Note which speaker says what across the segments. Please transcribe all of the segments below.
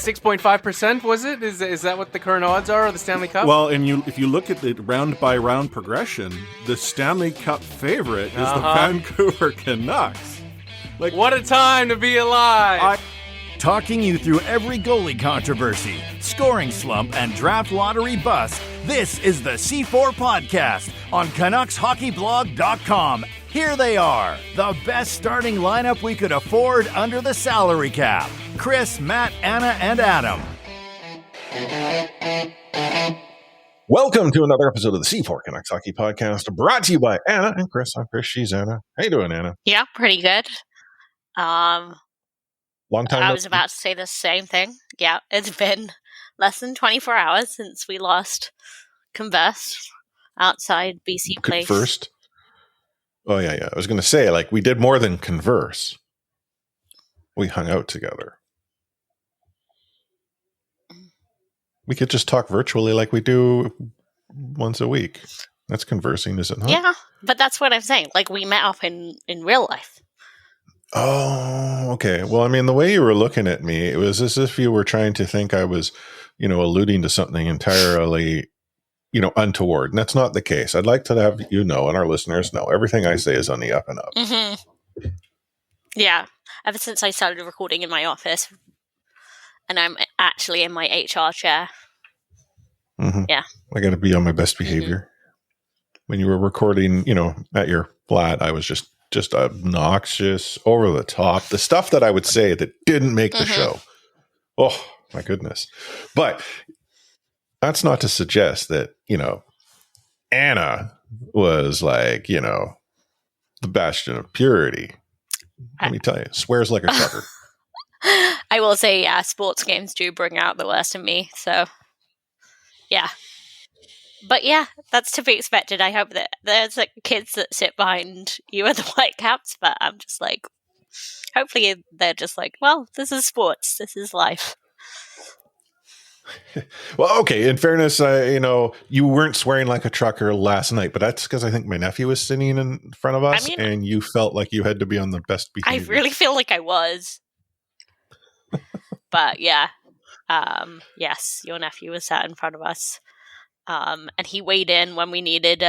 Speaker 1: 6.5%, was it? Is that what the current odds are of the Stanley Cup?
Speaker 2: Well, and if you look at the round-by-round progression, the Stanley Cup favorite is the Vancouver Canucks.
Speaker 1: Like, what a time to be alive!
Speaker 3: Talking you through every goalie controversy, scoring slump, and draft lottery bust, this is the C4 Podcast on CanucksHockeyBlog.com. Here they are, the best starting lineup we could afford under the salary cap. Chris, Matt, Anna, and Adam.
Speaker 4: Welcome to another episode of the C4 Canucks Hockey Podcast, brought to you by Anna and Chris. I'm Chris, she's Anna. How you doing, Anna?
Speaker 5: Yeah, pretty good.
Speaker 4: Long time.
Speaker 5: I was about to say the same thing. Yeah, it's been less than 24 hours since we last conversed outside BC Place.
Speaker 4: First? Oh, yeah. I was going to say, like, we did more than converse. We hung out together. We could just talk virtually like we do once a week. That's conversing, is it not?
Speaker 5: Yeah, but that's what I'm saying. Like, we met up in real life.
Speaker 4: Oh, okay. Well, I mean, the way you were looking at me, it was as if you were trying to think I was, alluding to something entirely, untoward. And that's not the case. I'd like to have and our listeners know everything I say is on the up and up.
Speaker 5: Mm-hmm. Yeah. Ever since I started recording in my office, and I'm actually in my HR chair.
Speaker 4: Mm-hmm.
Speaker 5: Yeah.
Speaker 4: I got to be on my best behavior. Mm-hmm. When you were recording, at your flat, I was just obnoxious, over the top, the stuff that I would say that didn't make the show. Oh, my goodness. But that's not to suggest that, Anna was like, the bastion of purity. Let me tell you, swears like a trucker.
Speaker 5: I will say, yeah, sports games do bring out the worst in me. So, yeah. But yeah, that's to be expected. I hope that there's kids that sit behind you at the Whitecaps, but I'm just like, hopefully they're just like, well, this is sports. This is life.
Speaker 4: Well, okay. In fairness, you weren't swearing like a trucker last night, but that's because I think my nephew was sitting in front of us, and you felt like you had to be on the best behavior.
Speaker 5: I really feel like I was. But yeah, yes, your nephew was sat in front of us. And he weighed in when we needed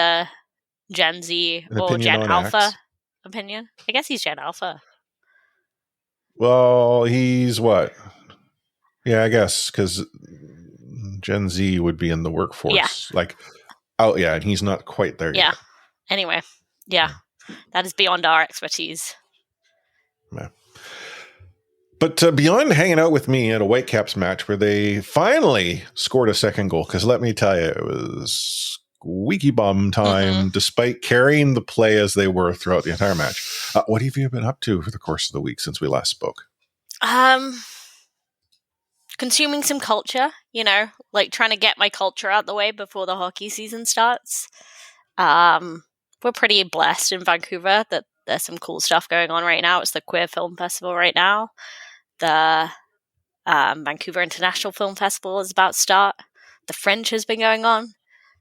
Speaker 5: Gen Z or Gen Alpha opinion. I guess he's Gen Alpha.
Speaker 4: Well, he's what? Yeah, I guess, because Gen Z would be in the workforce. Yeah. And he's not quite there yet.
Speaker 5: Yeah. Anyway, yeah, that is beyond our expertise.
Speaker 4: Yeah. But beyond hanging out with me at a Whitecaps match where they finally scored a second goal, because let me tell you, it was squeaky bum time, despite carrying the play as they were throughout the entire match. What have you been up to for the course of the week since we last spoke?
Speaker 5: Consuming some culture, like trying to get my culture out the way before the hockey season starts. We're pretty blessed in Vancouver that there's some cool stuff going on right now. It's the Queer Film Festival right now. The Vancouver International Film Festival is about to start. The Fringe has been going on.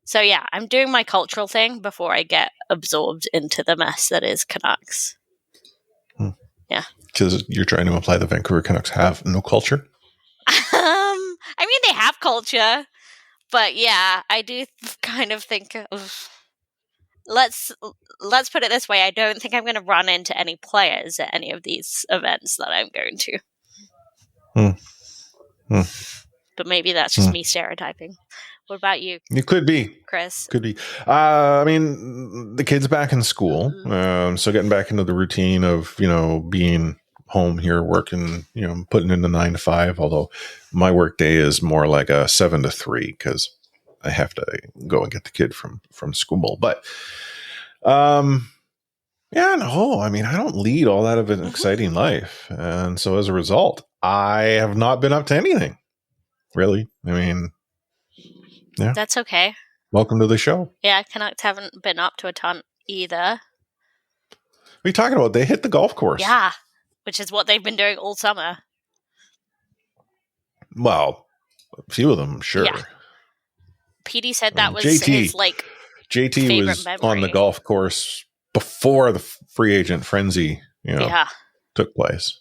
Speaker 5: So yeah, I'm doing my cultural thing before I get absorbed into the mess that is Canucks. Yeah.
Speaker 4: Because you're trying to imply the Vancouver Canucks have no culture?
Speaker 5: I mean, they have culture. But yeah, I do kind of think of... Let's put it this way. I don't think I'm going to run into any players at any of these events that I'm going to. But maybe that's just me stereotyping. What about you?
Speaker 4: It could be.
Speaker 5: Chris?
Speaker 4: Could be. I mean, the kid's back in school. So getting back into the routine of, being home here, working, putting in the 9 to 5. Although my work day is more like a 7 to 3 because I have to go and get the kid from school. But, I don't lead all that of an exciting life. And so as a result, I have not been up to anything, really. I mean, yeah.
Speaker 5: That's okay.
Speaker 4: Welcome to the show.
Speaker 5: Yeah, Canucks haven't been up to a ton either.
Speaker 4: What are you talking about? They hit the golf course.
Speaker 5: Yeah, which is what they've been doing all summer.
Speaker 4: Well, a few of them, sure. Yeah.
Speaker 5: Petey said that was his,
Speaker 4: JT was
Speaker 5: memory
Speaker 4: on the golf course before the free agent frenzy, took place.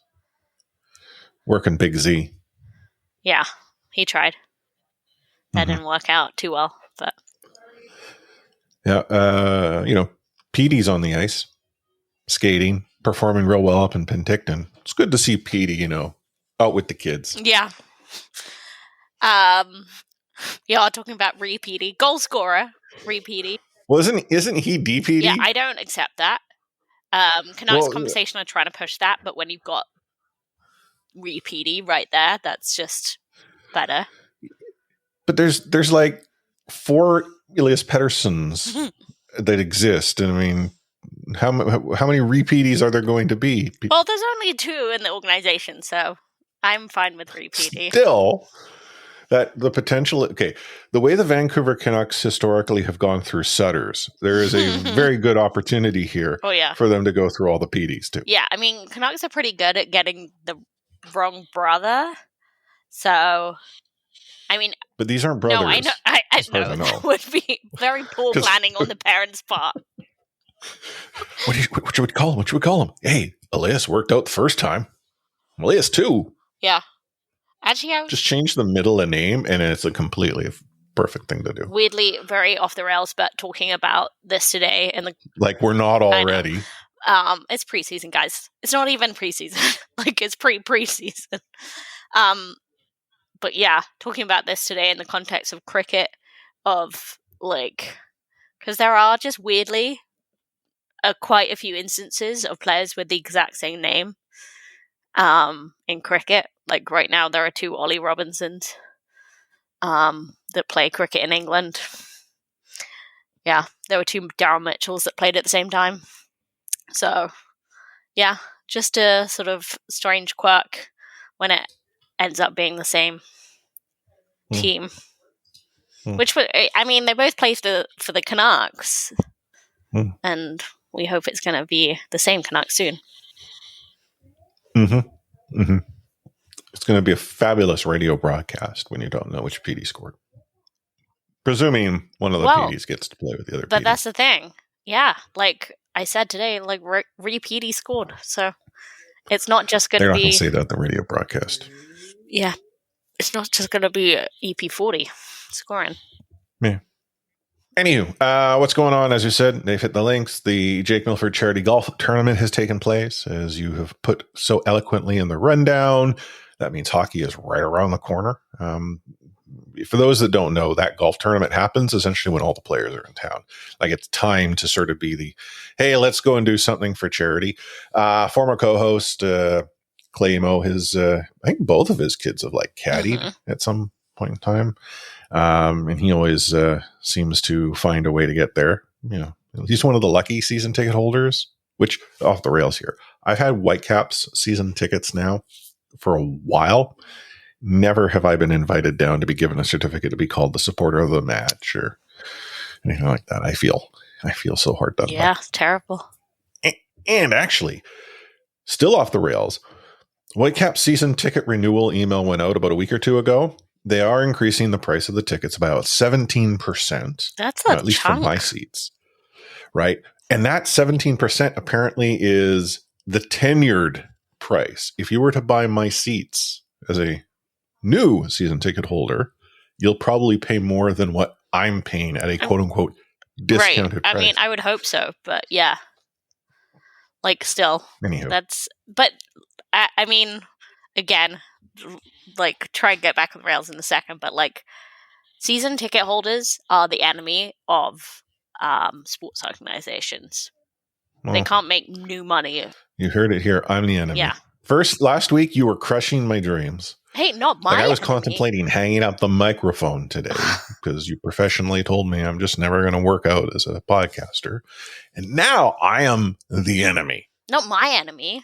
Speaker 4: Working Big Z.
Speaker 5: Yeah, he tried. That didn't work out too well, but
Speaker 4: Yeah, Petey's on the ice, skating, performing real well up in Penticton. It's good to see Petey, out with the kids.
Speaker 5: yeah. Yeah, talking about repeaty goal scorer, repeaty.
Speaker 4: Well, isn't he DPD?
Speaker 5: Yeah, I don't accept that. Canucks conversation are trying to push that, but when you've got repeaty right there, that's just better.
Speaker 4: But there's like 4 Elias Petterssons that exist, and I mean, how many repeaties are there going to be?
Speaker 5: Well, there's only 2 in the organization, so I'm fine with repeaty.
Speaker 4: Still, that the potential. Okay, the way the Vancouver Canucks historically have gone through Sutters, there is a very good opportunity here.
Speaker 5: Oh yeah,
Speaker 4: for them to go through all the PDs too.
Speaker 5: Yeah, I mean, Canucks are pretty good at getting the wrong brother. So, I mean,
Speaker 4: but these aren't brothers.
Speaker 5: No, I know. I know. That would be very poor planning on the parents' part.
Speaker 4: What should we call him? What should we call him? Hey, Elias worked out the first time. Elias too.
Speaker 5: Yeah. Actually, I
Speaker 4: just change the middle a name, and it's a completely perfect thing to do.
Speaker 5: Weirdly, very off the rails, but talking about this today and
Speaker 4: like we're not already.
Speaker 5: It's preseason, guys. It's not even preseason. Like it's preseason. But yeah, talking about this today in the context of cricket, of like, because there are just weirdly quite a few instances of players with the exact same name in cricket. Like right now, there are 2 Ollie Robinsons that play cricket in England. Yeah, there were 2 Darryl Mitchells that played at the same time. So, yeah, just a sort of strange quirk when it ends up being the same team. Which, I mean, they both play for the Canucks, and we hope it's going to be the same Canucks soon.
Speaker 4: It's going to be a fabulous radio broadcast when you don't know which PD scored. Presuming one of the PDs gets to play with the other
Speaker 5: But
Speaker 4: PD.
Speaker 5: that's the thing. Yeah, like I said today, like PD scored. So it's not just going to be...
Speaker 4: They're not going to say that in the radio broadcast.
Speaker 5: Yeah. It's not just going to be EP40 scoring.
Speaker 4: Yeah. Anywho, what's going on? As you said, they've hit the links. The Jake Milford Charity Golf Tournament has taken place, as you have put so eloquently in the rundown. That means hockey is right around the corner. For those that don't know, that golf tournament happens essentially when all the players are in town. Like it's time to sort of be the, hey, let's go and do something for charity. Former co-host Clay Mo, I think both of his kids have like caddied at some point in time. And he always seems to find a way to get there. He's one of the lucky season ticket holders, which off the rails here. I've had Whitecaps season tickets now for a while. Never have I been invited down to be given a certificate to be called the supporter of the match or anything like that. I feel so hard done.
Speaker 5: Yeah, it's terrible.
Speaker 4: And actually, still off the rails, Whitecaps season ticket renewal email went out about a week or 2 ago. They are increasing the price of the tickets by about 17%.
Speaker 5: That's at least
Speaker 4: for my seats, right? And that 17% apparently is the tenured price. If you were to buy my seats as a new season ticket holder, you'll probably pay more than what I'm paying at a quote unquote discounted price.
Speaker 5: I mean, I would hope so, but yeah. Like still.
Speaker 4: Anywho.
Speaker 5: But I mean, again, like try and get back on the rails in a second, but like season ticket holders are the enemy of sports organizations. Well, they can't make new money.
Speaker 4: You heard it here. I'm the enemy.
Speaker 5: Yeah.
Speaker 4: Last week you were crushing my dreams.
Speaker 5: Hey, not my
Speaker 4: I was
Speaker 5: enemy.
Speaker 4: Contemplating hanging up the microphone today because you professionally told me I'm just never going to work out as a podcaster. And now I am the enemy.
Speaker 5: Not my enemy.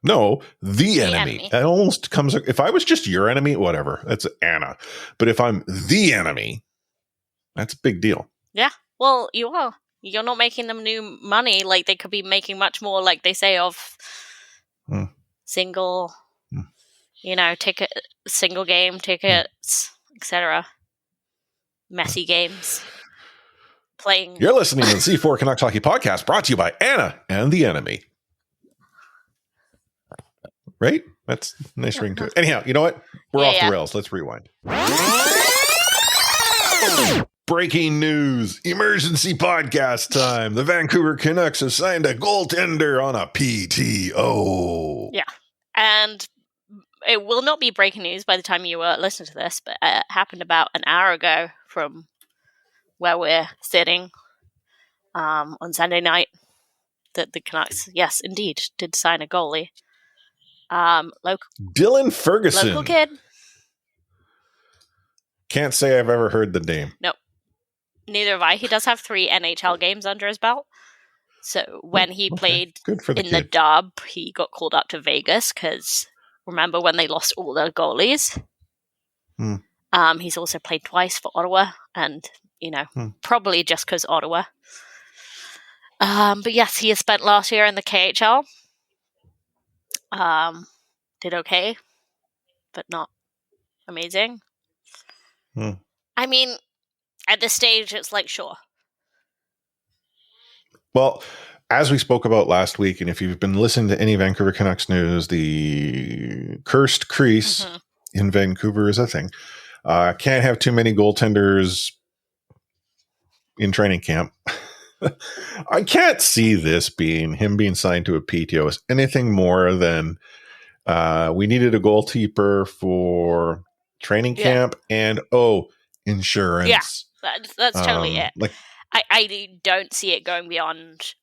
Speaker 4: No, the enemy. It almost comes, if I was just your enemy, whatever, that's Anna. But if I'm the enemy, that's a big deal.
Speaker 5: Yeah, well, you are. You're not making them new money. Like they could be making much more, like they say, of single, single game tickets, etc. Messy games. Playing.
Speaker 4: You're listening to the C4 Canucks Hockey Podcast, brought to you by Anna and the Enemy. right? That's a nice ring to it. Anyhow, you know what? We're off the rails. Let's rewind. Breaking news. Emergency podcast time. The Vancouver Canucks have signed a goaltender on a PTO.
Speaker 5: Yeah. And it will not be breaking news by the time you listen to this, but it happened about an hour ago from where we're sitting on Sunday night that the Canucks, yes, indeed, did sign a goalie.
Speaker 4: Dylan Ferguson.
Speaker 5: Local kid.
Speaker 4: Can't say I've ever heard the name.
Speaker 5: No. Neither have I. He does have 3 NHL games under his belt. So when he played in the dub, he got called up to Vegas because remember when they lost all their goalies? He's also played twice for Ottawa and, probably just because Ottawa. But yes, he has spent last year in the KHL. Did okay, but not amazing. I mean, at this stage, it's like, sure.
Speaker 4: Well, as we spoke about last week, and if you've been listening to any Vancouver Canucks news, the cursed crease in Vancouver is a thing. Can't have too many goaltenders in training camp. I can't see this being signed to a PTO as anything more than we needed a goalkeeper for training camp and insurance.
Speaker 5: Yeah, that's totally it. I don't see it going beyond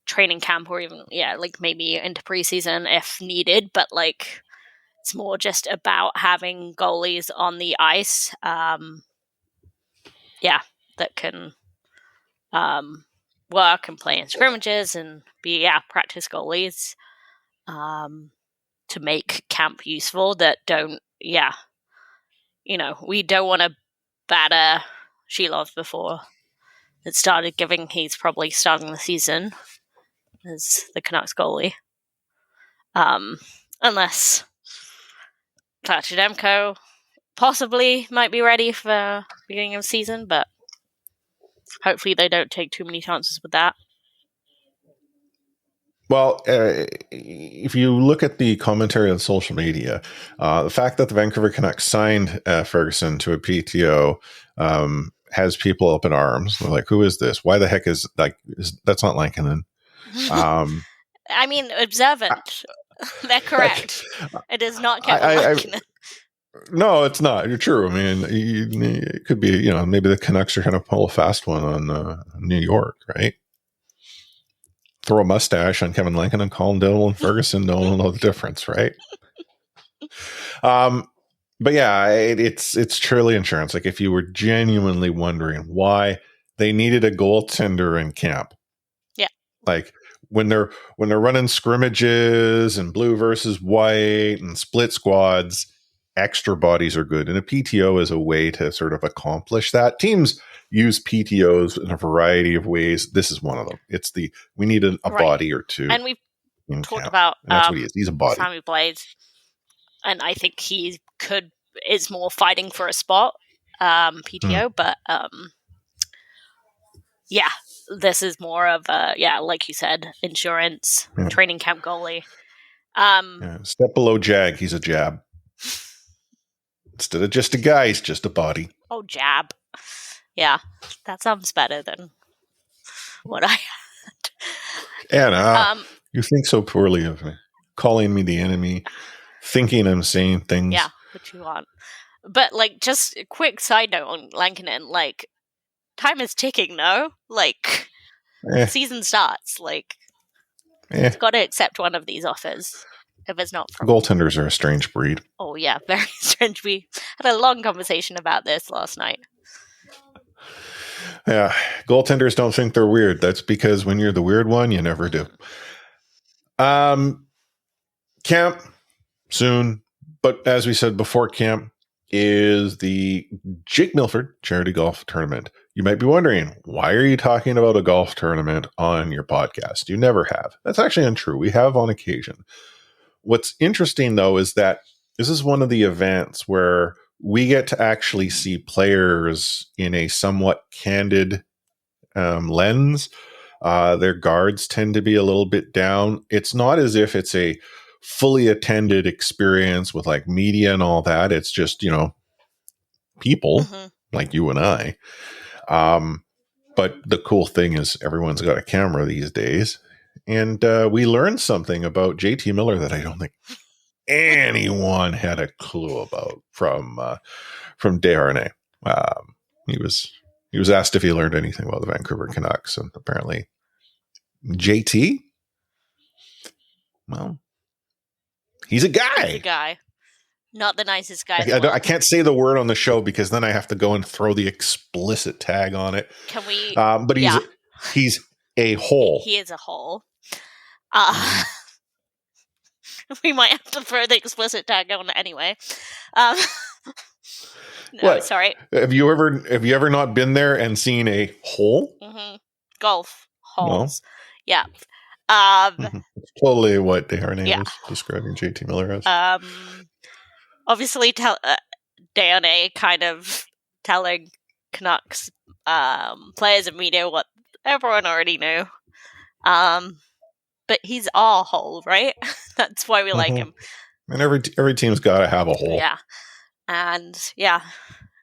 Speaker 5: training camp or even maybe into preseason if needed, but it's more just about having goalies on the ice that can work and play in scrimmages and be practice goalies to make camp useful that don't we don't want to batter Shilov before it started, given he's probably starting the season as the Canucks goalie. Unless Tlachtademko possibly might be ready for beginning of season, but hopefully they don't take too many chances with that.
Speaker 4: Well, if you look at the commentary on social media, the fact that the Vancouver Canucks signed Ferguson to a PTO has people up in arms. They're like, who is this? Why the heck is that's not Lankinen?
Speaker 5: I mean, observant. They're correct. It is not Kevin Lankinen.
Speaker 4: No, it's not. You're true. I mean, it could be, maybe the Canucks are trying to pull a fast one on New York, right? Throw a mustache on Kevin Lankinen and call him Dylan Ferguson. No one will know the difference, right? But yeah, it's truly insurance. Like if you were genuinely wondering why they needed a goaltender in camp, like when they're running scrimmages and blue versus white and split squads, extra bodies are good, and a PTO is a way to sort of accomplish that. Teams use PTOs in a variety of ways. This is one of them. It's we need a body or two,
Speaker 5: and we've talked about
Speaker 4: that's what he is. He's a body.
Speaker 5: Sammy Blades, and I think he is more fighting for a spot PTO, but this is more of a like you said, insurance training camp goalie.
Speaker 4: Step below Jag, he's a jab. Instead of just a guy, he's just a body.
Speaker 5: Oh, jab. Yeah, that sounds better than what I had.
Speaker 4: Anna, you think so poorly of me. Calling me the enemy, thinking I'm saying things.
Speaker 5: Yeah, what you want. But, just a quick side note on Lankinen, time is ticking, no? Season starts, it's got to accept one of these offers. If it's not from
Speaker 4: goaltenders are a strange breed.
Speaker 5: Oh yeah, very strange. We had a long conversation about this last night.
Speaker 4: Yeah, goaltenders don't think they're weird. That's because when you're the weird one, you never do. Camp soon, but as we said before, camp is the Jake Milford Charity Golf Tournament. You might be wondering, why are you talking about a golf tournament on your podcast? You never have. That's actually untrue. We have on occasion. What's interesting, though, is that this is one of the events where we get to actually see players in a somewhat candid lens Their guards tend to be a little bit down. It's not as if it's a fully attended experience with like media and all that. It's just, people like you and I. But the cool thing is everyone's got a camera these days. And we learned something about JT Miller that I don't think anyone had a clue about from Desharnais. He was asked if he learned anything about the Vancouver Canucks, and apparently JT, well, he's a guy.
Speaker 5: He's a guy. Not the nicest guy.
Speaker 4: I can't say the word on the show because then I have to go and throw the explicit tag on it.
Speaker 5: Can we?
Speaker 4: But he's a hole.
Speaker 5: He is a hole. We might have to throw the explicit tag on it anyway. No,
Speaker 4: What?
Speaker 5: Sorry.
Speaker 4: Have you ever not been there and seen a hole?
Speaker 5: Golf holes.
Speaker 4: No.
Speaker 5: Yeah.
Speaker 4: Totally what Desharnais was describing JT Miller as.
Speaker 5: Obviously, Desharnais kind of telling Canucks players and media what everyone already knew. But he's a hole, right? That's why we like him.
Speaker 4: And every team's got to have a hole.
Speaker 5: Yeah. And I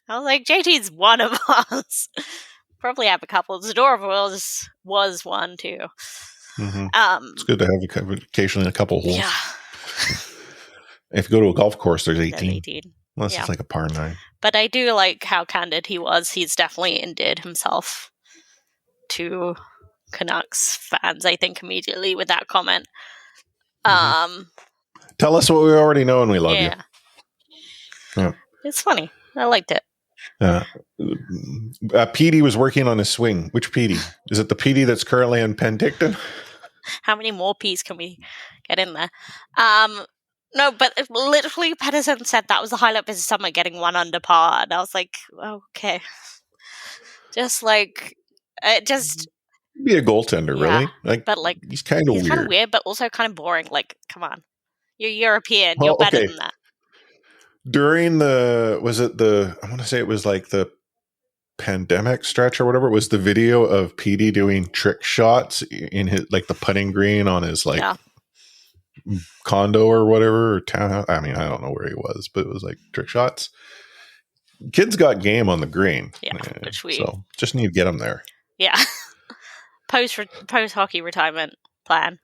Speaker 5: was like, JT's one of us. Probably have a couple. Zadorov was one too.
Speaker 4: It's good to have occasionally a couple holes.
Speaker 5: Yeah.
Speaker 4: If you go to a golf course, there's 18.
Speaker 5: 18.
Speaker 4: Unless it's like a par 9.
Speaker 5: But I do like how candid he was. He's definitely endeared himself to Canucks fans, I think, immediately with that comment.
Speaker 4: Tell us what we already know and we love you. Yeah.
Speaker 5: It's funny. I liked it.
Speaker 4: Petey was working on his swing. Which Petey? Is it the Petey that's currently in Penticton?
Speaker 5: How many more P's can we get in there? No, but literally Pedersen said that was the highlight of his summer, getting 1 under par. And I was like, okay. Just like,
Speaker 4: be a goaltender, really?
Speaker 5: But like,
Speaker 4: he's kind of weird.
Speaker 5: He's kind of weird, but also kind of boring. Like, come on. You're European. You're better than that.
Speaker 4: During I want to say it was like the pandemic stretch or whatever, it was the video of Petey doing trick shots in his, like the putting green on his condo or whatever, or townhouse. I mean, I don't know where he was, but it was like trick shots. Kids got game on the green.
Speaker 5: Yeah,
Speaker 4: so just need to get them there.
Speaker 5: Yeah. Post hockey retirement plan.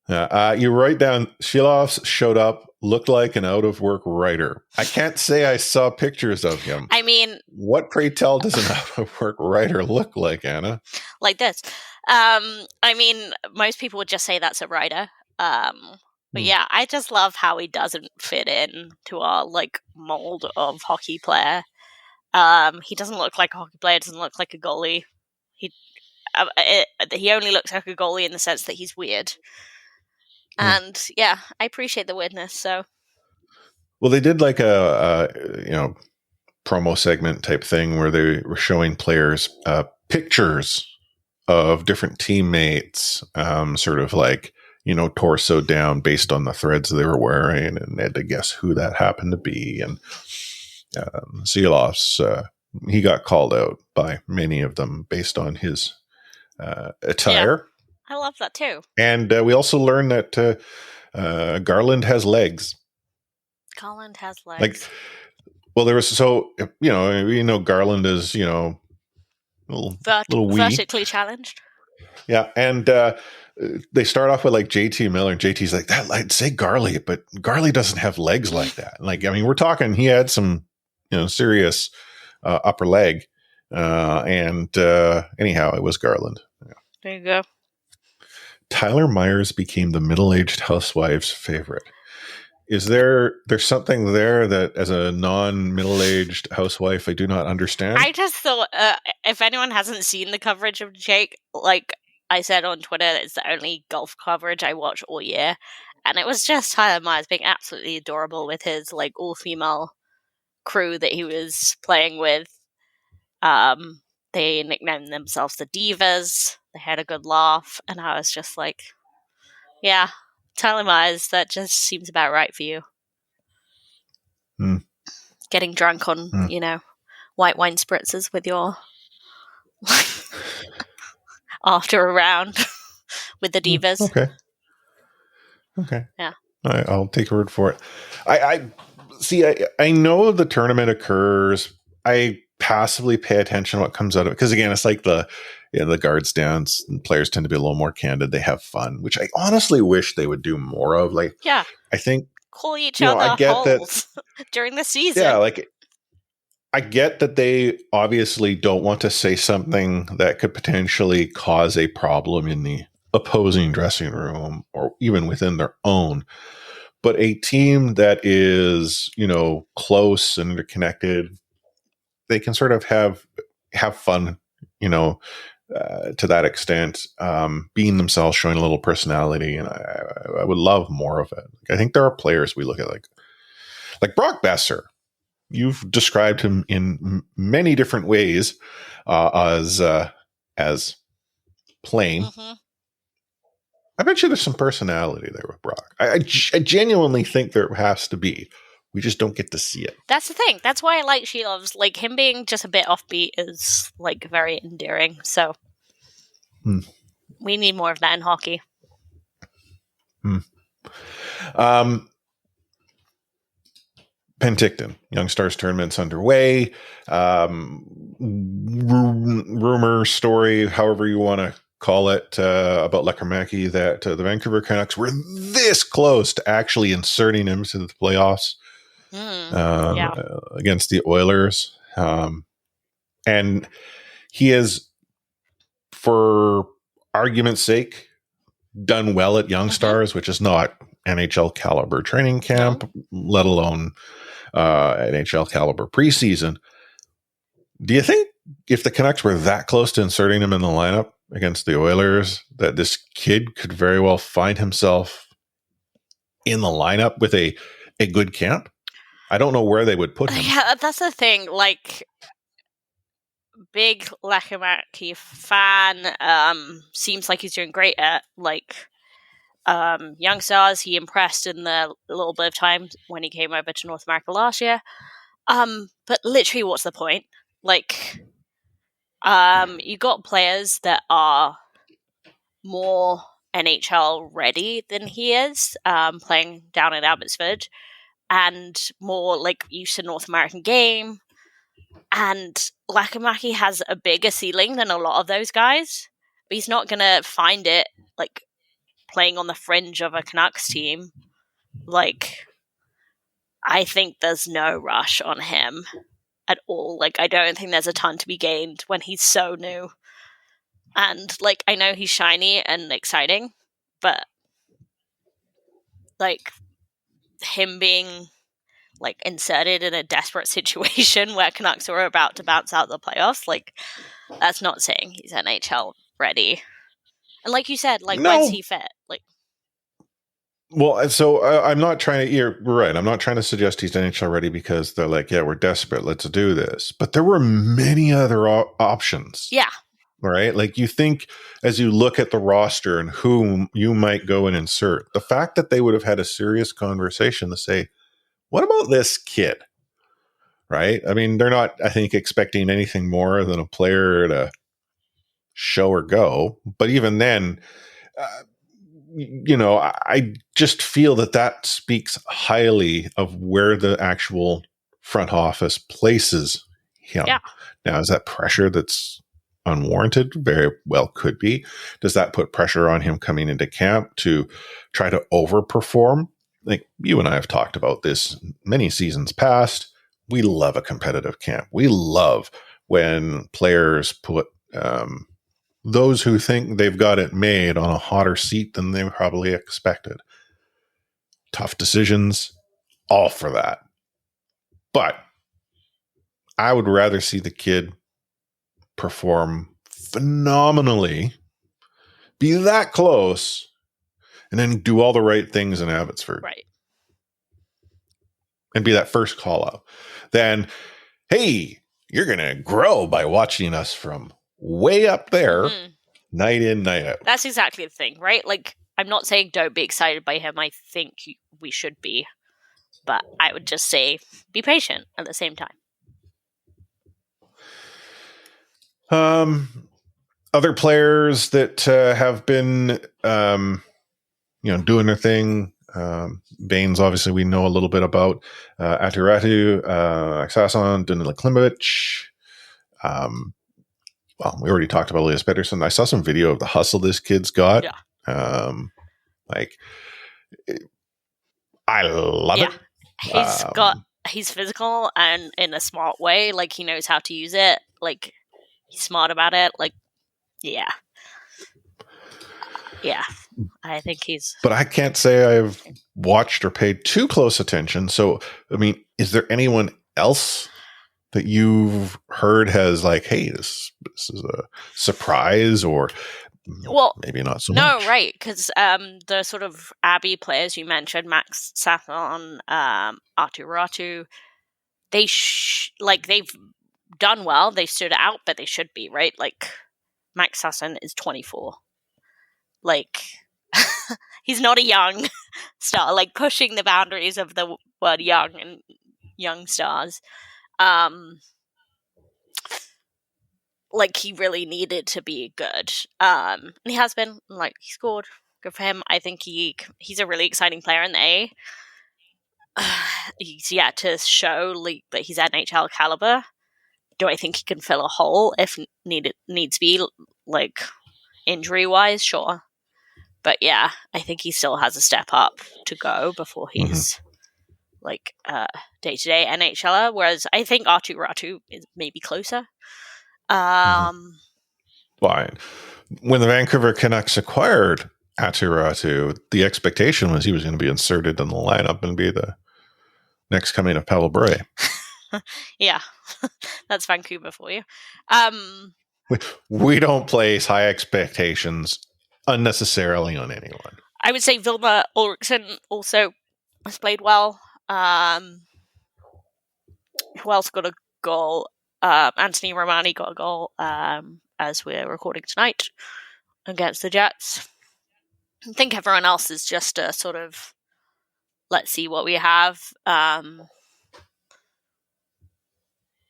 Speaker 4: You write down Shilovs showed up, looked like an out of work writer. I can't say I saw pictures of him.
Speaker 5: I mean,
Speaker 4: what, pray tell, does an out of work writer look like, Anna?
Speaker 5: Like this. I mean, most people would just say that's a writer. But yeah, I just love how he doesn't fit in to our like mold of hockey player. He doesn't look like a hockey player. Doesn't look like a goalie. He only looks like a goalie in the sense that he's weird. And I appreciate the weirdness. So,
Speaker 4: well, they did like a promo segment type thing where they were showing players pictures of different teammates, sort of like torso down based on the threads they were wearing, and they had to guess who that happened to be. And Silovs, he got called out by many of them based on his attire.
Speaker 5: I love that too.
Speaker 4: And we also learned that Garland has legs.
Speaker 5: Garland has legs.
Speaker 4: Like, well, there was Garland is little wee.
Speaker 5: Vertically challenged.
Speaker 4: Yeah, and they start off with like JT Miller, and JT's like, that I'd say Garley, but Garley doesn't have legs like that. Like, I mean, we're talking he had some serious upper leg, and anyhow, it was Garland. Yeah.
Speaker 5: There you go.
Speaker 4: Tyler Myers became the middle-aged housewife's favorite. Is there's something there that, as a non-middle-aged housewife, I do not understand?
Speaker 5: I just thought, if anyone hasn't seen the coverage of Jake, like I said on Twitter, it's the only golf coverage I watch all year, and it was just Tyler Myers being absolutely adorable with his like all-female crew that he was playing with. They nicknamed themselves the Divas. They had a good laugh, and I was just like, yeah, Tyler Myers, that just seems about right for you. Getting drunk on, white wine spritzers with your after a round with the Divas.
Speaker 4: Okay.
Speaker 5: Yeah.
Speaker 4: I'll take your word for it. I see. I know the tournament occurs. I passively pay attention to what comes out of it because again, it's like the guards dance. And players tend to be a little more candid. They have fun, which I honestly wish they would do more of. Like,
Speaker 5: Yeah.
Speaker 4: I think
Speaker 5: Call each
Speaker 4: you know,
Speaker 5: other
Speaker 4: I get
Speaker 5: holes
Speaker 4: that.
Speaker 5: during the season.
Speaker 4: Yeah, like I get that they obviously don't want to say something that could potentially cause a problem in the opposing dressing room or even within their own. But a team that is, you know, close and interconnected, they can sort of have fun, you know, to that extent, being themselves, showing a little personality, and I would love more of it. I think there are players we look at like Brock Besser. You've described him in many different ways as plain.
Speaker 5: Mm-hmm.
Speaker 4: I bet you there's some personality there with Brock. I genuinely think there has to be. We just don't get to see it.
Speaker 5: That's the thing. That's why I like She Loves. Like, him being just a bit offbeat is, like, very endearing. So, we need more of that in hockey.
Speaker 4: Penticton, Young Stars tournament's underway. Rumor, story, however you want to call it, about Lekkerimäki that the Vancouver Canucks were this close to actually inserting him to the playoffs against the Oilers. And he is, for argument's sake, done well at Young Stars, which is not NHL caliber training camp, let alone NHL caliber preseason. Do you think if the Canucks were that close to inserting him in the lineup against the Oilers, that this kid could very well find himself in the lineup with a good camp? I don't know where they would put him.
Speaker 5: Yeah, that's the thing. Like, big Lekkerimäki fan. Seems like he's doing great at, like, Young Stars. He impressed in the little bit of time when he came over to North America last year. But literally, what's the point? Like, you got players that are more NHL ready than he is, playing down in Abbotsford, and more like used to North American game. And Lekkerimäki has a bigger ceiling than a lot of those guys, but he's not gonna find it like playing on the fringe of a Canucks team. Like, I think there's no rush on him at all. Like, I don't think there's a ton to be gained when he's so new. And, like, I know he's shiny and exciting, but, like, him being, like, inserted in a desperate situation where Canucks are about to bounce out the playoffs, like, that's not saying he's NHL ready. And like you said, like, when's he fit? Like,
Speaker 4: well, so I'm not trying to. You're right. I'm not trying to suggest he's NHL ready because they're like, yeah, we're desperate. Let's do this. But there were many other options.
Speaker 5: yeah.
Speaker 4: Right? Like, you think as you look at the roster and whom you might go and insert, the fact that they would have had a serious conversation to say, what about this kid? Right? I mean, they're not, I think, expecting anything more than a player to show or go. But even then, you know, I just feel that speaks highly of where the actual front office places him.
Speaker 5: Yeah.
Speaker 4: Now, is that pressure that's unwarranted? Very well could be. Does that put pressure on him coming into camp to try to overperform? Like, you and I have talked about this many seasons past. We love a competitive camp. We love when players put those who think they've got it made on a hotter seat than they probably expected. Tough decisions, all for that. But I would rather see the kid perform phenomenally, be that close, and then do all the right things in Abbotsford.
Speaker 5: Right.
Speaker 4: And be that first call out. Then, hey, you're going to grow by watching us from way up there, night in, night out.
Speaker 5: That's exactly the thing, right? Like, I'm not saying don't be excited by him. I think we should be. But I would just say be patient at the same time.
Speaker 4: other players that have been, doing their thing. Baines, obviously, we know a little bit about. Atiratu, Aksason, Danila Klimovic. Well, we already talked about Elias Pettersson. I saw some video of the hustle this kid's got.
Speaker 5: Yeah.
Speaker 4: I love it.
Speaker 5: He's physical and in a smart way. Like, he knows how to use it. Like, he's smart about it. Like, yeah. Yeah. I think he's...
Speaker 4: But I can't say I've watched or paid too close attention. So, I mean, is there anyone else that you've heard has like, hey, this is a surprise, or maybe not so much?
Speaker 5: No, right, because the sort of Abbey players you mentioned, Max Safon, Artu Ratu, they've done well. They stood out, but they should be, right? Like, Max Sasson is 24. Like, he's not a young star, like pushing the boundaries of the word young and young stars. Like, he really needed to be good. And he has been, like, he scored. Good for him. I think he's a really exciting player in the A. He's yet to show that he's NHL caliber. Do I think he can fill a hole if needs be, like, injury-wise? Sure. But yeah, I think he still has a step up to go before he's like day-to-day NHLer, whereas I think Artu Ratu is maybe closer.
Speaker 4: Fine. When the Vancouver Canucks acquired Artu Ratu, the expectation was he was going to be inserted in the lineup and be the next coming of Pavel Bure.
Speaker 5: Yeah, that's Vancouver for you.
Speaker 4: We don't place high expectations unnecessarily on anyone.
Speaker 5: I would say Vilma Ulriksson also has played well. Who else got a goal? Anthony Romani got a goal as we're recording tonight against the Jets. I think everyone else is just a sort of, let's see what we have.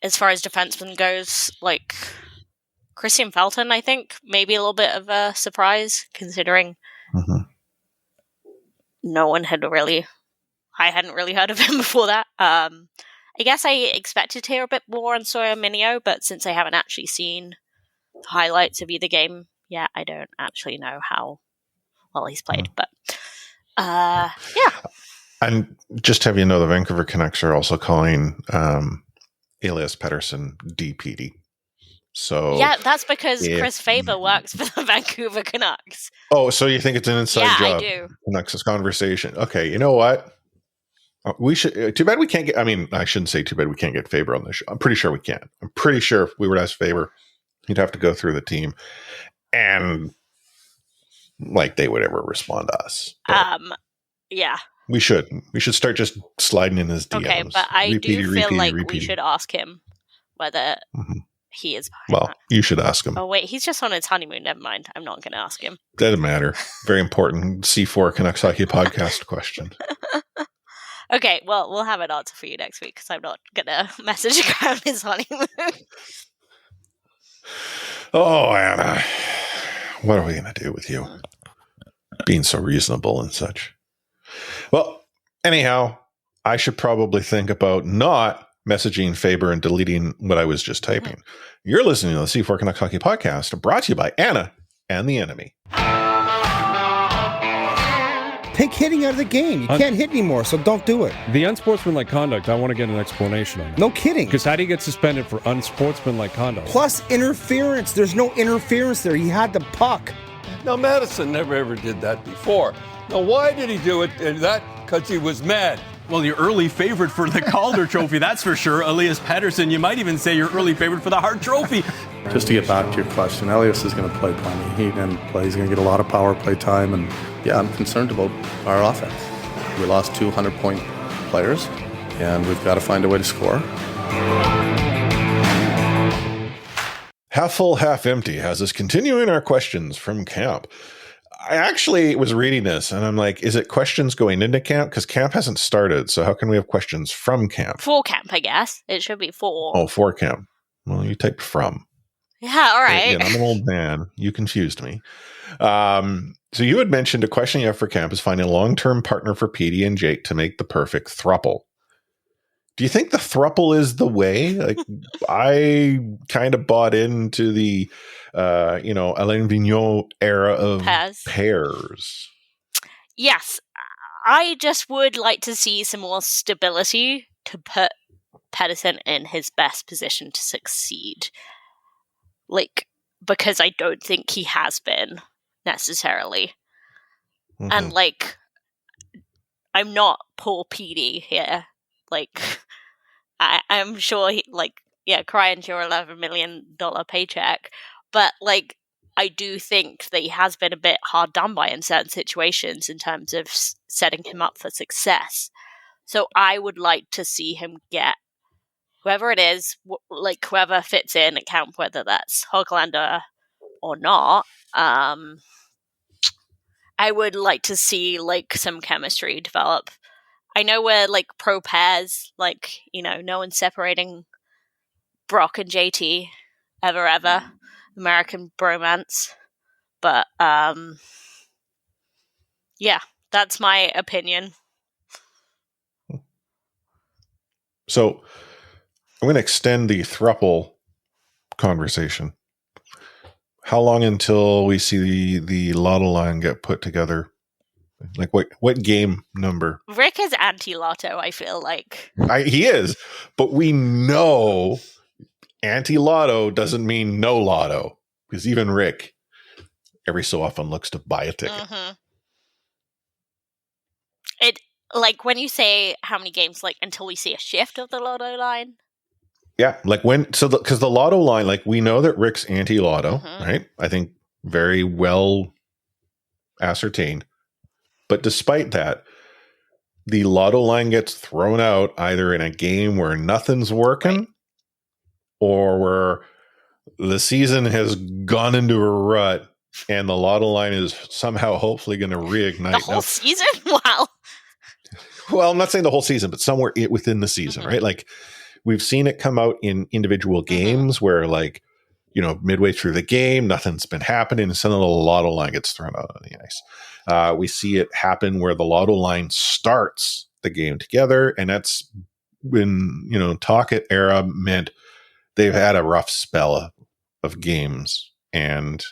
Speaker 5: As far as defenseman goes, like Christian Felton, I think, maybe a little bit of a surprise, considering I hadn't really heard of him before that. I guess I expected to hear a bit more on Sawyer Mineo, but since I haven't actually seen the highlights of either game yet, I don't actually know how well he's played. But yeah.
Speaker 4: And just to have you know, the Vancouver Canucks are also calling Elias Pettersson DPD. So
Speaker 5: yeah, that's because Chris Faber works for the Vancouver Canucks.
Speaker 4: Oh, so you think it's an inside job?
Speaker 5: Yeah, I do.
Speaker 4: Canucks conversation. Okay, you know what? We should. Too bad we can't get. I mean, I shouldn't say too bad we can't get Faber on this show. I'm pretty sure we can. I'm pretty sure if we were to ask Faber, he'd have to go through the team, and like they would ever respond to us. But
Speaker 5: yeah. We
Speaker 4: should start just sliding in his DMs.
Speaker 5: Okay, but I do feel like we should ask him whether he is behind that.
Speaker 4: You should ask him.
Speaker 5: Oh, wait, he's just on his honeymoon. Never mind. I'm not going to ask him.
Speaker 4: Doesn't matter. Very important C4 Canucks Hockey Podcast question.
Speaker 5: Okay, well, we'll have an answer for you next week because I'm not going to message him his honeymoon.
Speaker 4: Oh, Anna. What are we going to do with you? Being so reasonable and such. Well, anyhow, I should probably think about not messaging Faber and deleting what I was just typing. You're listening to the C4 Canucks Hockey Podcast, brought to you by Anna and the Enemy.
Speaker 6: Take hitting out of the game. You can't hit anymore, so don't do it.
Speaker 7: The unsportsmanlike conduct, I want to get an explanation on it.
Speaker 6: No kidding.
Speaker 7: Because how do you get suspended for unsportsmanlike conduct?
Speaker 6: Plus interference. There's no interference there. He had the puck.
Speaker 8: Now, Madison never ever did that before. Now, why did he do it? And that because he was mad.
Speaker 9: Well, your early favorite for the Calder Trophy, that's for sure. Elias Pettersson, you might even say your early favorite for the Hart Trophy.
Speaker 10: Just to get back to your question, Elias is going to play plenty. He's going to get a lot of power play time. And yeah, I'm concerned about our offense. We lost 200-point players, and we've got to find a way to score.
Speaker 4: Half full, half empty has us continuing our questions from camp. I actually was reading this and I'm like, is it questions going into camp? Because camp hasn't started. So how can we have questions from camp?
Speaker 5: For camp, I guess. It should be for.
Speaker 4: Oh, for camp. Well, you typed from.
Speaker 5: Yeah, all right.
Speaker 4: Again, I'm an old man. You confused me. So you had mentioned a question you have for camp is finding a long-term partner for Petey and Jake to make the perfect thruple. Do you think the thruple is the way? Like, I kind of bought into the, Alain Vigneault era of pairs.
Speaker 5: Yes. I just would like to see some more stability to put Pedersen in his best position to succeed. Like, because I don't think he has been necessarily.
Speaker 4: Mm-hmm.
Speaker 5: And, like, I'm not poor Petey here. Like, I'm sure he, like, yeah, cry into your $11 million paycheck. But, like, I do think that he has been a bit hard done by in certain situations in terms of setting him up for success. So I would like to see him get whoever it is, like whoever fits in at camp, whether that's Höglander or not. I would like to see like some chemistry develop. I know we're like pro pairs, like, you know, no one's separating Brock and JT ever. American bromance. But yeah, that's my opinion.
Speaker 4: So I'm going to extend the thruple conversation. How long until we see the lotto line get put together? Like what game number?
Speaker 5: Rick is anti-lotto, I feel like.
Speaker 4: He is, but we know anti-lotto doesn't mean no lotto, because even Rick every so often looks to buy a ticket.
Speaker 5: Mm-hmm. It, like, when you say how many games, like, until we see a shift of the lotto line?
Speaker 4: Yeah, like because the lotto line, like, we know that Rick's anti-lotto, right? I think very well ascertained. But despite that, the lotto line gets thrown out either in a game where nothing's working or where the season has gone into a rut and the lotto line is somehow hopefully going to reignite.
Speaker 5: The whole season? Wow.
Speaker 4: Well, I'm not saying the whole season, but somewhere within the season, right? Like, we've seen it come out in individual games where, like, you know, midway through the game, nothing's been happening, and suddenly the lotto line gets thrown out on the ice. We see it happen where the lotto line starts the game together, and that's when, you know, Tocchet era meant they've had a rough spell of games, and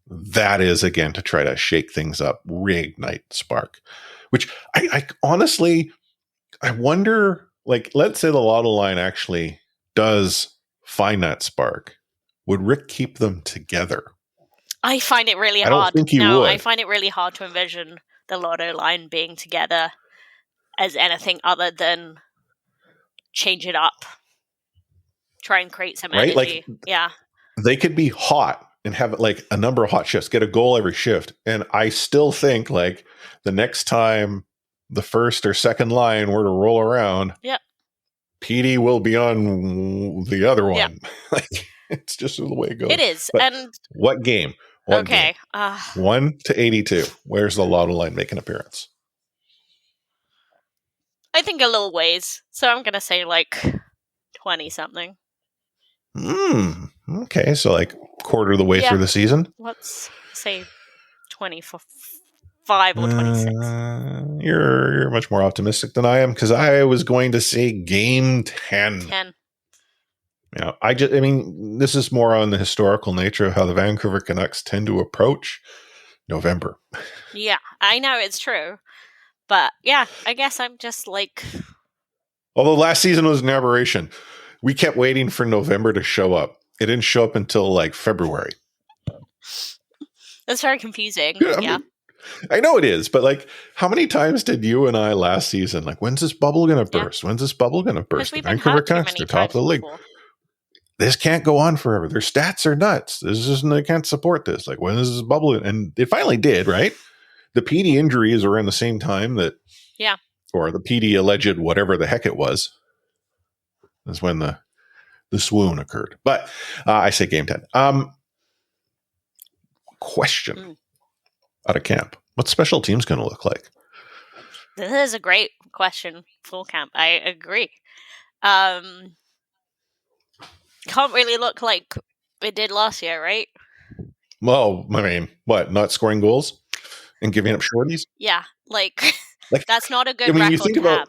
Speaker 4: that is, again, to try to shake things up, reignite spark, which I honestly, I wonder, like, let's say the lotto line actually does find that spark. Would Rick keep them together?
Speaker 5: I find it really hard.
Speaker 4: I don't think he would.
Speaker 5: I find it really hard to envision the lotto line being together as anything other than change it up. Try and create some energy.
Speaker 4: Like,
Speaker 5: yeah.
Speaker 4: They could be hot and have like a number of hot shifts, get a goal every shift. And I still think, like, the next time the first or second line were to roll around, PD will be on the other one.
Speaker 5: Yeah.
Speaker 4: Like, it's just the way it goes.
Speaker 5: It is.
Speaker 4: But
Speaker 5: and
Speaker 4: what game?
Speaker 5: Okay.
Speaker 4: 1 to 82. Where's the lotto line make an appearance?
Speaker 5: I think a little ways. So I'm going to say like 20 something.
Speaker 4: Okay. So like quarter of the way through the season?
Speaker 5: Let's say 25 or 26.
Speaker 4: You're much more optimistic than I am, because I was going to say game 10.
Speaker 5: 10.
Speaker 4: You know, I mean, this is more on the historical nature of how the Vancouver Canucks tend to approach November.
Speaker 5: Yeah, I know it's true. But yeah, I guess I'm just like...
Speaker 4: Although last season was an aberration. We kept waiting for November to show up. It didn't show up until like February.
Speaker 5: That's very confusing.
Speaker 4: Yeah. I know it is, but like, how many times did you and I last season, like, when's this bubble going to burst? When's this bubble going to burst? The Vancouver Canucks, they're top of the league.
Speaker 5: Before.
Speaker 4: This can't go on forever. Their stats are nuts. They can't support this. Like, when is this bubble? And it finally did, right? The PD injuries were around the same time that, or the PD alleged whatever the heck it was. That's when the swoon occurred. But I say game 10. Question out of camp. What's special teams going to look like?
Speaker 5: This is a great question. Full camp. I agree. Can't really look like It did last year, right?
Speaker 4: Well, I mean, what? Not scoring goals and giving up shorties?
Speaker 5: Yeah, like
Speaker 4: Like,
Speaker 5: that's not a
Speaker 4: I
Speaker 5: good
Speaker 4: mean, you
Speaker 5: record
Speaker 4: think
Speaker 5: to
Speaker 4: about
Speaker 5: have.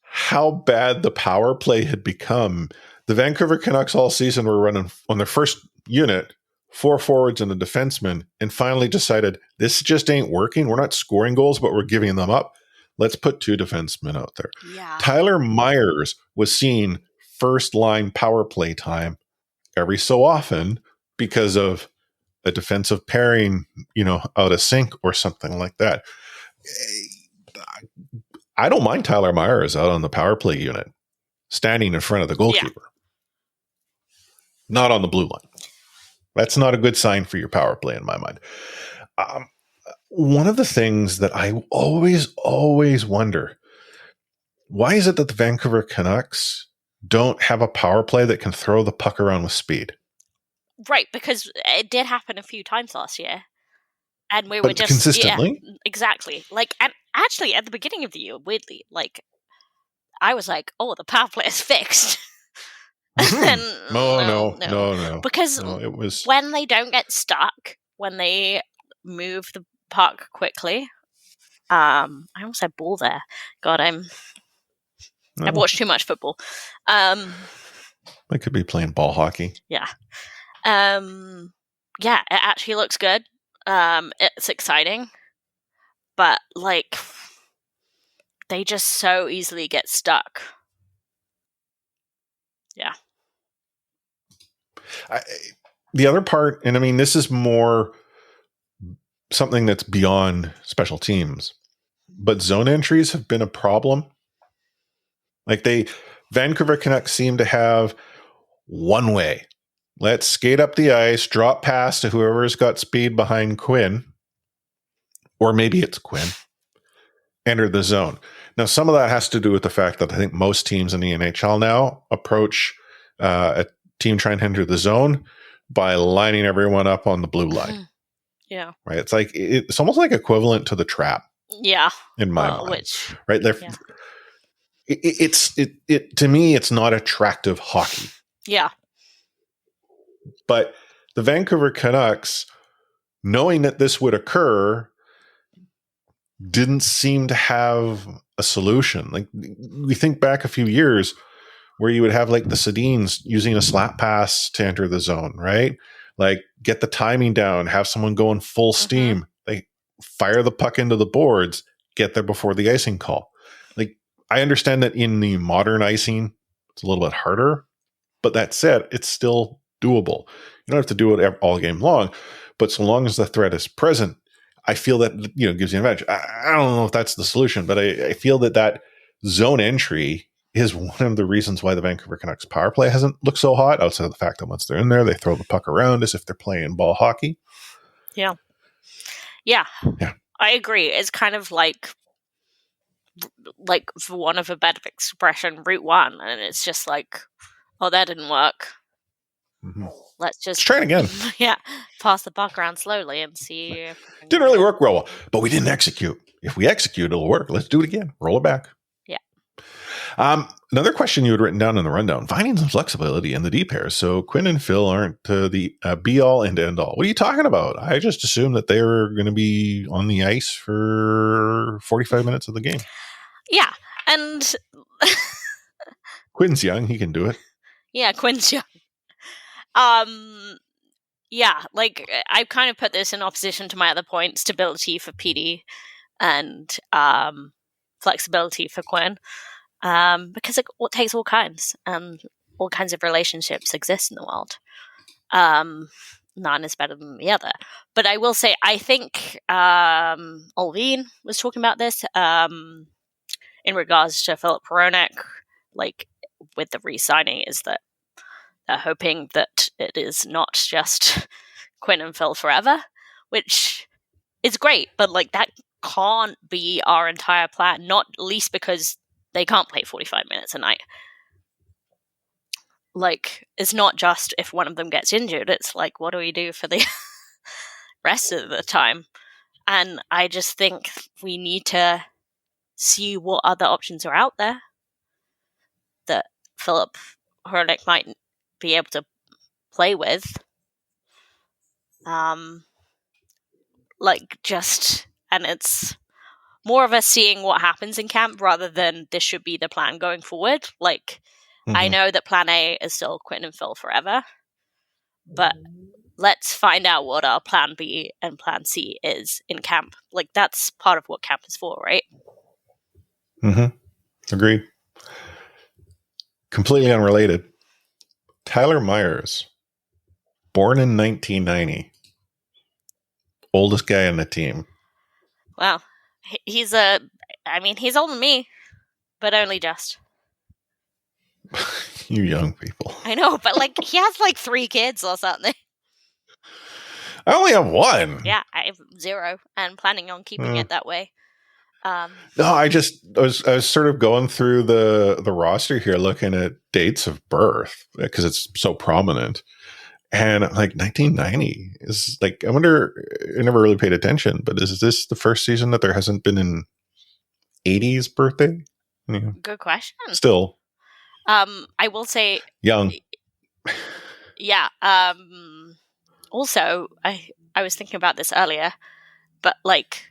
Speaker 4: how bad the power play had become. The Vancouver Canucks all season were running on their first unit 4 forwards and a defenseman, and finally decided this just ain't working. We're not scoring goals, but we're giving them up. Let's put 2 defensemen out there.
Speaker 5: Yeah.
Speaker 4: Tyler Myers was seeing first line power play time every so often because of a defensive pairing, out of sync or something like that. I don't mind Tyler Myers out on the power play unit, standing in front of the goalkeeper, not on the blue line. That's not a good sign for your power play in my mind. One of the things that I always wonder, why is it that the Vancouver Canucks don't have a power play that can throw the puck around with speed?
Speaker 5: Right, because it did happen a few times last year. And we were just
Speaker 4: consistently?
Speaker 5: Yeah, exactly. Like, and actually at the beginning of the year, weirdly, like I was like, oh, the power play is fixed. And
Speaker 4: No.
Speaker 5: Because
Speaker 4: it was
Speaker 5: when they don't get stuck, when they move the puck quickly, I almost said ball there. God, I've watched too much football.
Speaker 4: I could be playing ball hockey.
Speaker 5: Yeah. Yeah, it actually looks good. It's exciting. But like they just so easily get stuck. Yeah.
Speaker 4: The other part, and I mean, this is more something that's beyond special teams, but zone entries have been a problem. Like Vancouver Canucks seem to have one way. Let's skate up the ice, drop past to whoever's got speed behind Quinn, or maybe it's Quinn, enter the zone. Now, some of that has to do with the fact that I think most teams in the NHL now approach a team trying to enter the zone by lining everyone up on the blue line.
Speaker 5: Yeah.
Speaker 4: Right. It's like it's almost like equivalent to the trap.
Speaker 5: Yeah.
Speaker 4: In my mind. Right there. Yeah. It to me, it's not attractive hockey.
Speaker 5: Yeah.
Speaker 4: But the Vancouver Canucks, knowing that this would occur, didn't seem to have a solution. Like we think back a few years where you would have like the Sedins using a slap pass to enter the zone, right? Like get the timing down, have someone going full steam. They fire the puck into the boards, get there before the icing call. Like I understand that in the modern icing, it's a little bit harder, but that said, it's still doable. You don't have to do it all game long, but so long as the threat is present, I feel that gives you an advantage. I don't know if that's the solution, but I feel that zone entry is one of the reasons why the Vancouver Canucks power play hasn't looked so hot, outside of the fact that once they're in there, they throw the puck around as if they're playing ball hockey.
Speaker 5: Yeah. I agree. It's kind of like for one of a better expression, Route 1, and it's just like, oh, that didn't work.
Speaker 4: Mm-hmm.
Speaker 5: Let's
Speaker 4: try it again.
Speaker 5: Yeah, pass the puck around slowly and see.
Speaker 4: Didn't really work real well, but we didn't execute. If we execute, it'll work. Let's do it again. Roll it back.
Speaker 5: Yeah.
Speaker 4: Another question you had written down in the rundown: finding some flexibility in the D pairs. So Quinn and Phil aren't the be all and end all. What are you talking about? I just assumed that they were going to be on the ice for 45 minutes of the game.
Speaker 5: Yeah, and
Speaker 4: Quinn's young; he can do it.
Speaker 5: Yeah, Quinn's young. Yeah, like I've kind of put this in opposition to my other point: stability for PD and flexibility for Quinn, because it takes all kinds, and all kinds of relationships exist in the world. None is better than the other. But I will say, I think Olveen was talking about this in regards to Philip Hronek, like with the re-signing, is that they're hoping that it is not just Quinn and Phil forever, which is great, but like that can't be our entire plan, not least because they can't play 45 minutes a night. Like, it's not just if one of them gets injured, it's like, what do we do for the rest of the time? And I just think we need to see what other options are out there that Philip Hronek might be able to play with. And it's more of us seeing what happens in camp rather than this should be the plan going forward. Like, I know that plan A is still Quinn and Phil forever, but let's find out what our plan B and plan C is in camp. Like, that's part of what camp is for, right?
Speaker 4: Agreed. Completely unrelated. Tyler Myers, born in 1990. Oldest guy on the team.
Speaker 5: Wow. He's older than me, but only just.
Speaker 4: You young people.
Speaker 5: I know, but like he has like 3 kids or something.
Speaker 4: I only have 1.
Speaker 5: Yeah, I have 0 and planning on keeping it that way.
Speaker 4: No, I was sort of going through the roster here, looking at dates of birth because it's so prominent. And like 1990 is like, I wonder, I never really paid attention, but is this the first season that there hasn't been an 80s birthday? Yeah.
Speaker 5: Good question.
Speaker 4: Still.
Speaker 5: I will say
Speaker 4: young.
Speaker 5: Yeah. Also, I was thinking about this earlier, but like,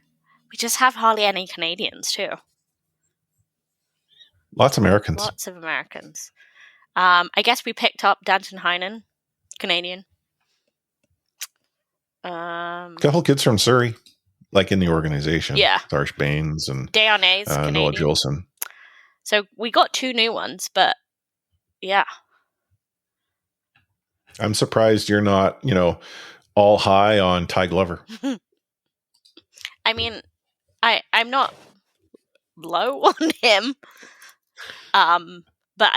Speaker 5: we just have hardly any Canadians too.
Speaker 4: Lots of Americans.
Speaker 5: Lots of Americans. I guess we picked up Danton Heinen, Canadian.
Speaker 4: Couple kids from Surrey, like in the organization.
Speaker 5: Yeah.
Speaker 4: Darsh Baines and
Speaker 5: Dearnay's
Speaker 4: Noah Jolson.
Speaker 5: So we got 2 new ones, but yeah.
Speaker 4: I'm surprised you're not, all high on Ty Glover.
Speaker 5: I mean, I'm not low on him. But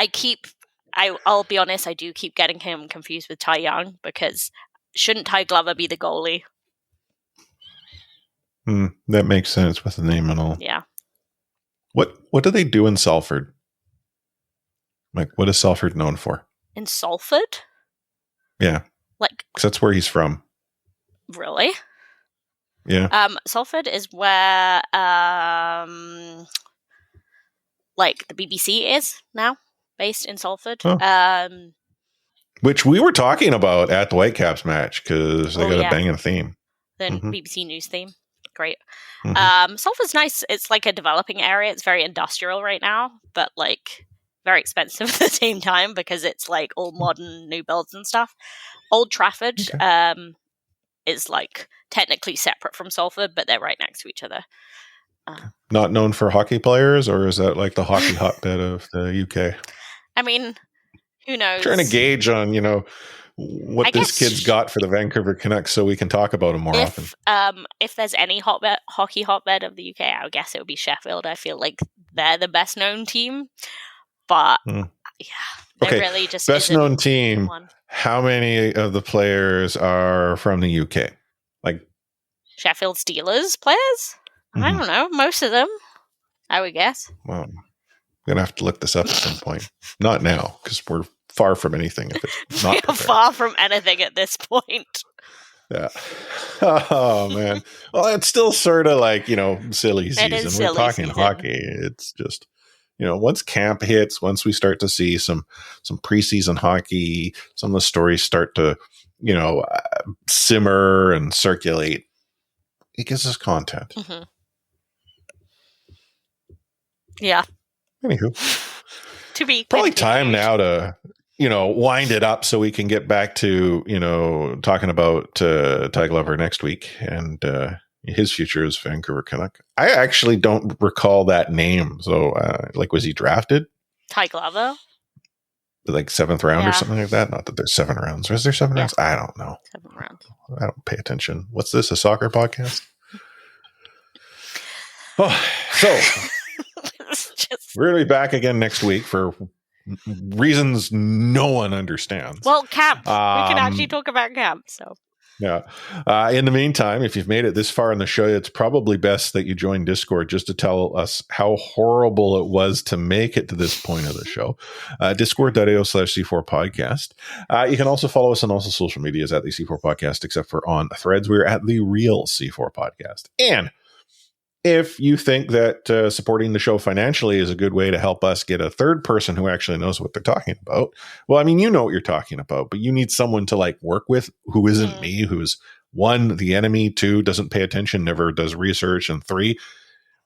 Speaker 5: I'll be honest, I do keep getting him confused with Ty Young because shouldn't Ty Glover be the goalie?
Speaker 4: That makes sense with the name and all.
Speaker 5: Yeah.
Speaker 4: What do they do in Salford? Like, what is Salford known for?
Speaker 5: In Salford?
Speaker 4: Yeah.
Speaker 5: Like,
Speaker 4: 'cause that's where he's from.
Speaker 5: Really?
Speaker 4: Yeah.
Speaker 5: Salford is where like the BBC is now, based in Salford.
Speaker 4: Huh. Which we were talking about at the Whitecaps match because they got a banging theme.
Speaker 5: The BBC News theme. Great. Salford's nice. It's like a developing area. It's very industrial right now, but like very expensive at the same time because it's like all modern new builds and stuff. Old Trafford is like technically separate from Salford, but they're right next to each other.
Speaker 4: Not known for hockey players, or is that like the hockey hotbed of the UK?
Speaker 5: I mean, who knows?
Speaker 4: Trying to gauge on, what this kid's got for the Vancouver Canucks so we can talk about him more often.
Speaker 5: If there's any hockey hotbed of the UK, I would guess it would be Sheffield. I feel like they're the best known team. But there really just
Speaker 4: best known team.
Speaker 5: One.
Speaker 4: How many of the players are from the UK? Like
Speaker 5: Sheffield Steelers players? I don't know. Most of them, I would guess.
Speaker 4: Well, I'm gonna have to look this up at some point. Not now, because we're far from anything. If it's not
Speaker 5: we're far from anything at this point.
Speaker 4: Yeah. Oh man. Well, it's still sort of like silly season. We're talking season. Hockey. It's just once camp hits, once we start to see some preseason hockey, some of the stories start to simmer and circulate. It gives us content.
Speaker 5: Yeah.
Speaker 4: Anywho,
Speaker 5: to be
Speaker 4: probably time now to wind it up so we can get back to talking about Ty Glover next week and his future as Vancouver Canuck. I actually don't recall that name. So, was he drafted?
Speaker 5: Ty Glover?
Speaker 4: Like 7th round or something like that? Not that there's 7 rounds. Or is there 7 rounds? I don't know.
Speaker 5: 7 rounds.
Speaker 4: I don't pay attention. What's this? A soccer podcast? So we're going to be back again next week for reasons no one understands.
Speaker 5: Well, camp. We can actually talk about camp. So.
Speaker 4: Yeah. In the meantime, if you've made it this far in the show, it's probably best that you join Discord just to tell us how horrible it was to make it to this point of the show. Discord.io/C4 podcast. You can also follow us on all social medias at the C4 podcast, except for on Threads. We're at the real C4 podcast. And if you think that supporting the show financially is a good way to help us get a third person who actually knows what they're talking about, well, I mean, you know what you're talking about, but you need someone to like work with who isn't me, who's 1, the enemy, 2, doesn't pay attention, never does research, and 3,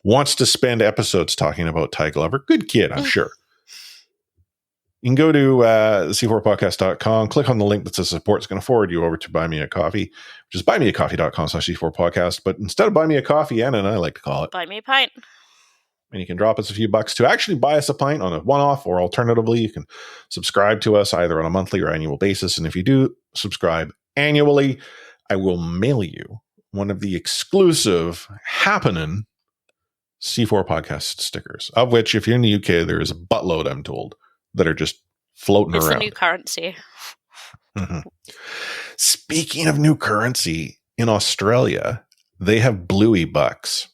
Speaker 4: wants to spend episodes talking about Ty Glover. Good kid, I'm sure. You can go to c4podcast.com, click on the link that says support. It's going to forward you over to Buy Me a Coffee, which is buymeacoffee.com/c4podcast. But instead of Buy Me a Coffee, Anna and I like to call it,
Speaker 5: Buy me a pint.
Speaker 4: And you can drop us a few bucks to actually buy us a pint on a one-off, or alternatively, you can subscribe to us either on a monthly or annual basis. And if you do subscribe annually, I will mail you one of the exclusive happening C4 podcast stickers, of which, if you're in the UK, there is a buttload, I'm told, that are just floating
Speaker 5: It's
Speaker 4: around.
Speaker 5: the new currency.
Speaker 4: Speaking of new currency, in Australia, they have Bluey bucks.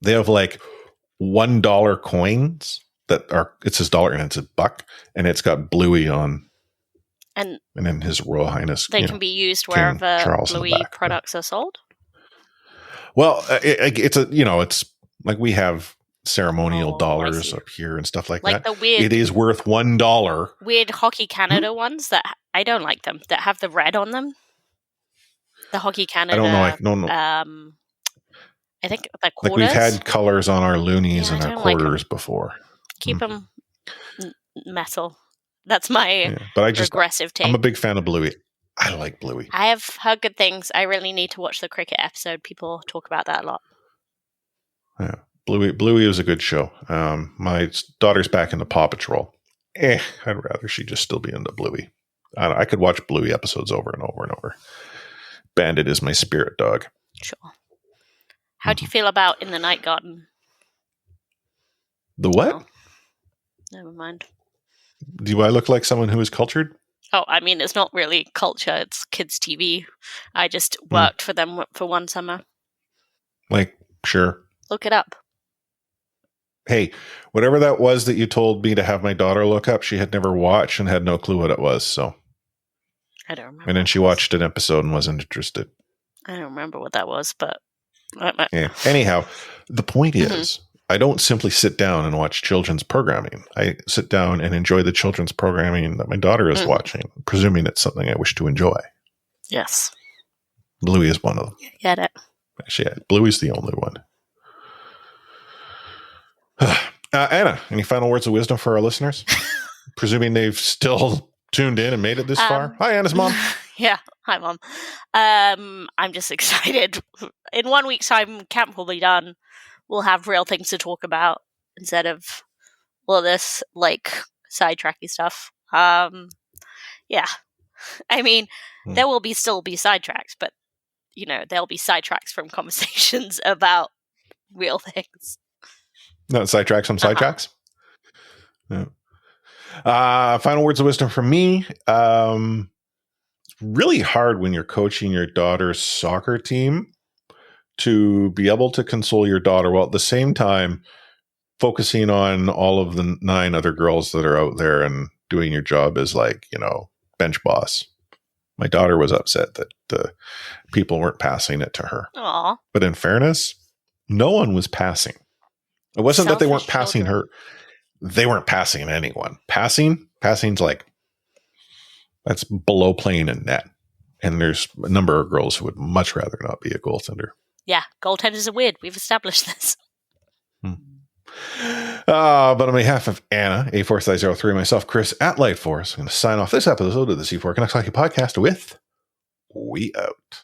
Speaker 4: They have like $1 coins that are, it says dollar and it's a buck, and it's got Bluey on. And then His Royal Highness.
Speaker 5: They can be used wherever Bluey products are sold.
Speaker 4: Well, it's it's like we have ceremonial dollars up here and stuff like that.
Speaker 5: The weird,
Speaker 4: it is worth $1.
Speaker 5: Weird Hockey Canada ones that I don't like them, that have the red on them. The Hockey Canada.
Speaker 4: I don't know.
Speaker 5: I think the quarters.
Speaker 4: Like we've had colors on our loonies and our quarters before.
Speaker 5: Keep them metal. That's my
Speaker 4: but
Speaker 5: regressive take.
Speaker 4: I'm a big fan of Bluey. I like Bluey.
Speaker 5: I have heard good things. I really need to watch the cricket episode. People talk about that a lot.
Speaker 4: Yeah. Bluey was a good show. My daughter's back into Paw Patrol. I'd rather she just still be into Bluey. I could watch Bluey episodes over and over and over. Bandit is my spirit dog.
Speaker 5: Sure. How do you feel about In the Night Garden?
Speaker 4: The what?
Speaker 5: Oh, never mind.
Speaker 4: Do I look like someone who is cultured?
Speaker 5: Oh, I mean, it's not really culture. It's kids' TV. I just worked for them for one summer.
Speaker 4: Like, sure.
Speaker 5: Look it up.
Speaker 4: Hey, whatever that was that you told me to have my daughter look up, she had never watched and had no clue what it was. So
Speaker 5: I don't remember.
Speaker 4: And then she watched an episode and wasn't interested.
Speaker 5: I don't remember what that was, but
Speaker 4: yeah. Anyhow, the point is, I don't simply sit down and watch children's programming. I sit down and enjoy the children's programming that my daughter is watching, presuming it's something I wish to enjoy.
Speaker 5: Yes.
Speaker 4: Bluey is one of them.
Speaker 5: Get it.
Speaker 4: Actually, Bluey's the only one. Anna, any final words of wisdom for our listeners? Presuming they've still tuned in and made it this far. Hi, Anna's mom.
Speaker 5: Yeah. Hi, Mom. I'm just excited. In 1 week's time, camp will be done. We'll have real things to talk about instead of all this like sidetracky stuff. Yeah. I mean, there will still be sidetracks, but there'll be sidetracks from conversations about real things.
Speaker 4: No, sidetracks from sidetracks. Yeah. Final words of wisdom from me. It's really hard when you're coaching your daughter's soccer team to be able to console your daughter while at the same time focusing on all of the 9 other girls that are out there and doing your job as bench boss. My daughter was upset that the people weren't passing it to her.
Speaker 5: Aww.
Speaker 4: But in fairness, no one was passing. It wasn't that they weren't passing her. They weren't passing anyone. Passing's like, that's below playing in net. And there's a number of girls who would much rather not be a goaltender.
Speaker 5: Yeah, goaltenders are weird. We've established this.
Speaker 4: But on behalf of Anna, A403, myself, Chris, at Lightforce, I'm going to sign off this episode of the C4 Canucks Hockey Podcast with We Out.